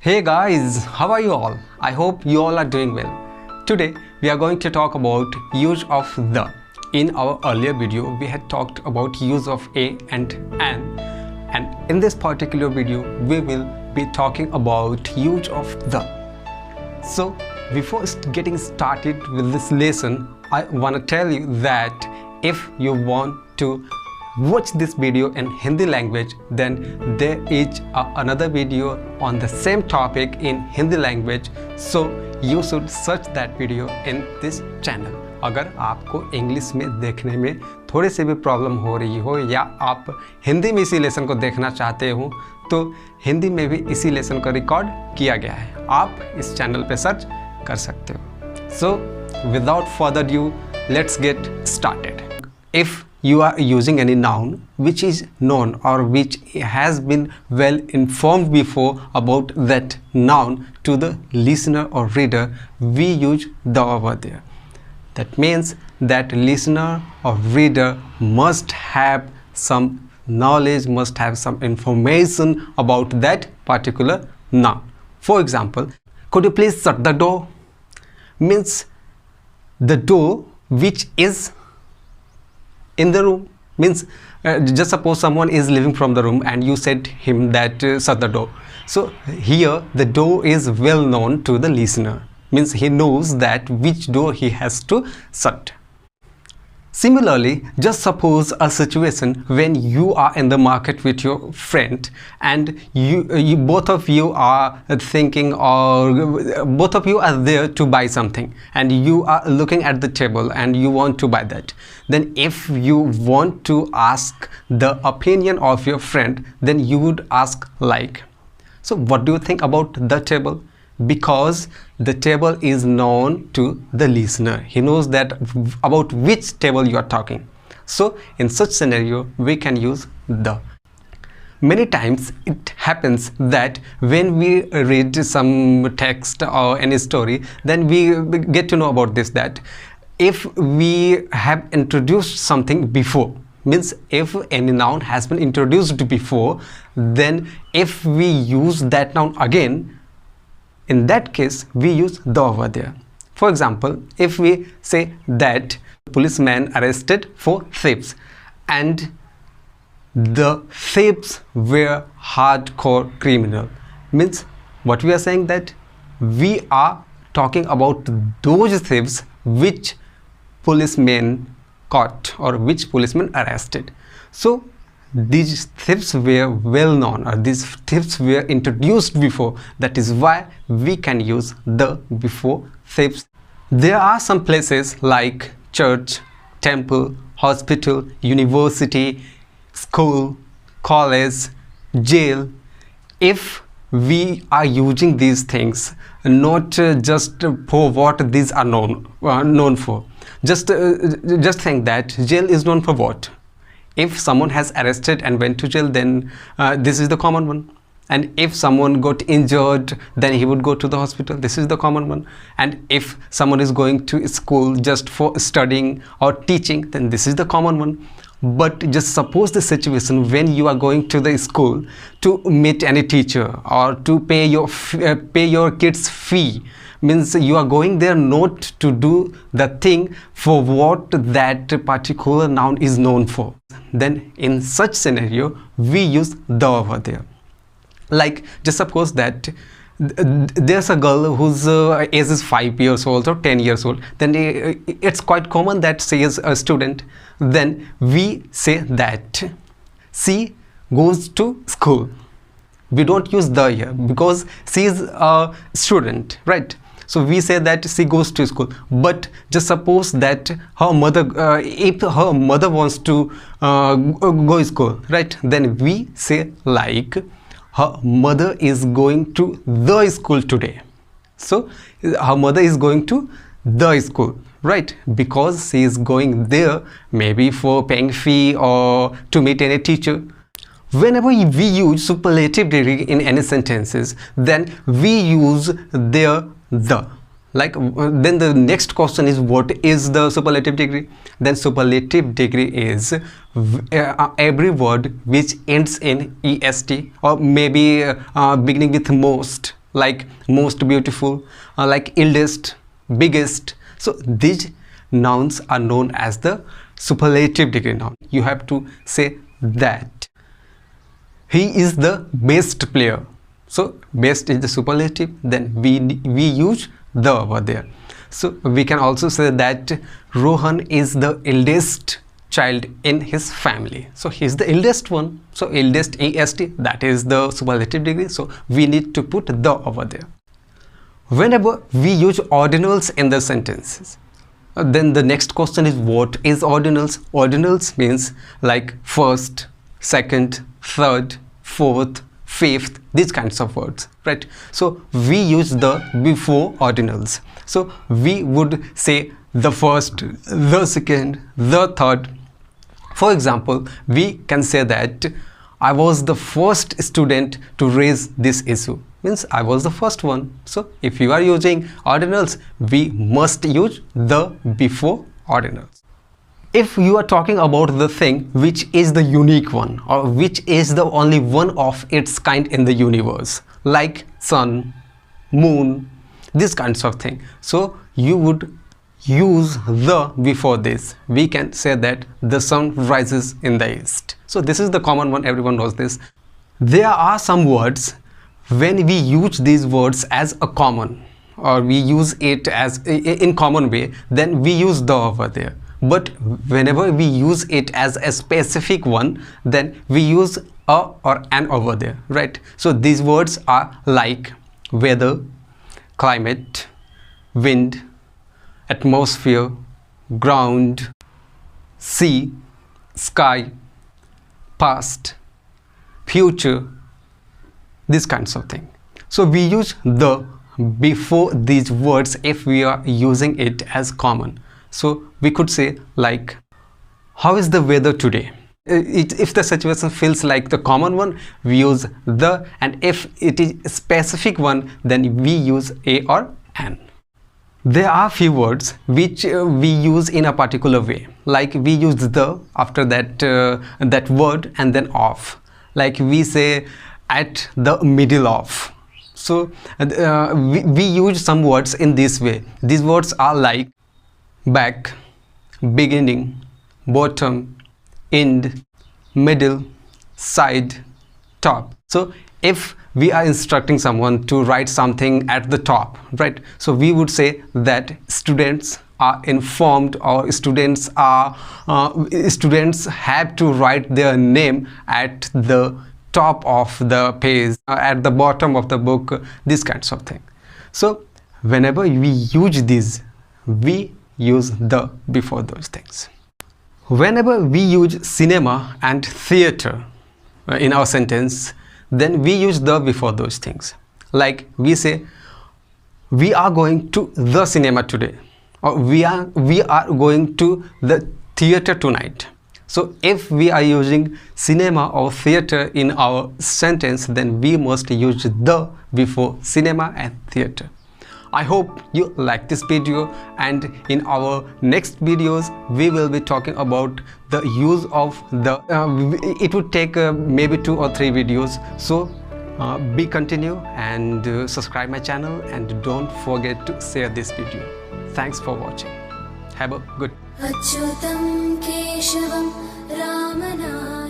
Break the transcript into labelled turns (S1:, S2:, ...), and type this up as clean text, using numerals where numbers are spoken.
S1: Hey guys, how are you all? I hope you all are doing well. Today we are going to talk about use of the. In our earlier video we had talked about use of a and an, and in this particular video we will be talking about use of the. So before getting started with this lesson, I want to tell you that if you want to watch this video in Hindi language, then there is another video on the same topic in Hindi language, so you should search that video in this channel. अगर आपको English में देखने में थोड़े से भी problem हो रही हो या आप हिंदी में इसी लेसन को देखना चाहते हो तो हिंदी में भी इसी लेसन को रिकॉर्ड किया गया है, आप इस चैनल पे सर्च कर सकते हो. So without further due let's get started. If you are using any noun which is known or which has been well informed before about that noun to the listener or reader, we use the over there. That means that listener or reader must have some knowledge, must have some information about that particular noun. For example, could you please shut the door? Means the door which is in the room. Means just suppose someone is leaving from the room and you said him that shut the door. So here the door is well known to the listener, means he knows that which door he has to shut. Similarly, just suppose a situation when you are in the market with your friend and you both of you are thinking, or both of you are there to buy something and you are looking at the table and you want to buy that. Then if you want to ask the opinion of your friend, then you would ask like, so what do you think about the table? Because the table is known to the listener, he knows that about which table you are talking. So in such scenario we can use the. Many times it happens that when we read some text or any story, then we get to know about this, that if we have introduced something before, means if any noun has been introduced before, then if we use that noun again, in that case we use the over there. For example, if we say that policeman arrested for thieves and the thieves were hardcore criminal, means what we are saying, that we are talking about those thieves which policemen caught or which policemen arrested. So these thieves were well known, or these thieves were introduced before. That is why we can use the before thieves. There are some places like church, temple, hospital, university, school, college, jail. If we are using these things not just for what these are known for, just think that jail is known for what? If someone has arrested and went to jail, then this is the common one. And if someone got injured, then he would go to the hospital. This is the common one. And if someone is going to school just for studying or teaching, then this is the common one. But just suppose the situation when you are going to the school to meet any teacher or to pay your kids' fee, means you are going there not to do the thing for what that particular noun is known for. Then in such scenario we use the over there. Like just suppose that there's a girl whose age is 5 years old or 10 years old, then it's quite common that she is a student. Then we say that she goes to school. We don't use the here because she is a student, right? So we say that she goes to school. But just suppose that her mother, if her mother wants to go to school, right, then we say like, her mother is going to the school today. So her mother is going to the school, right, because she is going there maybe for paying fee or to meet any teacher. Whenever we use superlative degree in any sentences, then we use there the. Like then the next question is, what is the superlative degree? Then superlative degree is every word which ends in est or maybe beginning with most, like most beautiful, like eldest, biggest. So these nouns are known as the superlative degree noun. You have to say that he is the best player. So best is the superlative, then we use the over there. So we can also say that Rohan is the eldest child in his family. So he is the eldest one. So eldest, EST, that is the superlative degree. So we need to put the over there. Whenever we use ordinals in the sentences, then the next question is, what is ordinals? Ordinals means like first, second, third, fourth, fifth, these kinds of words, right? So we use the before ordinals. So we would say the first, the second, the third. For example, we can say that I was the first student to raise this issue. Means I was the first one. So if you are using ordinals, we must use the before ordinals. If you are talking about the thing which is the unique one, or which is the only one of its kind in the universe, like sun, moon, these kinds of thing, so you would use the before this. We can say that the sun rises in the east. So this is the common one, everyone knows this. There are some words when we use these words as a common, or we use it as in common way, then we use the over there. But whenever we use it as a specific one, then we use a or an over there, right? So these words are like weather, climate, wind, atmosphere, ground, sea, sky, past, future, these kinds of things. So we use the before these words if we are using it as common. So we could say like, how is the weather today? If the situation feels like the common one, we use the, and if it is a specific one, then we use a or an. There are few words which we use in a particular way, like we use the after that that word and then of, like we say at the middle of. So we use some words in this way. These words are like back, beginning, bottom, end, middle, side, top. So if we are instructing someone to write something at the top, right? So we would say that students are informed, or students have to write their name at the top of the page, at the bottom of the book, these kinds of things. So whenever we use these, we use the before those things. Whenever we use cinema and theater in our sentence, then we use the before those things. Like we say, we are going to the cinema today, or we are going to the theater tonight. So if we are using cinema or theater in our sentence, then we must use the before cinema and theater. I hope you like this video, and in our next videos we will be talking about the use of the it would take maybe 2 or 3 videos. So be continue and subscribe my channel, and don't forget to share this video. Thanks for watching. Have a good
S2: अच्युतं केशवं रामनाम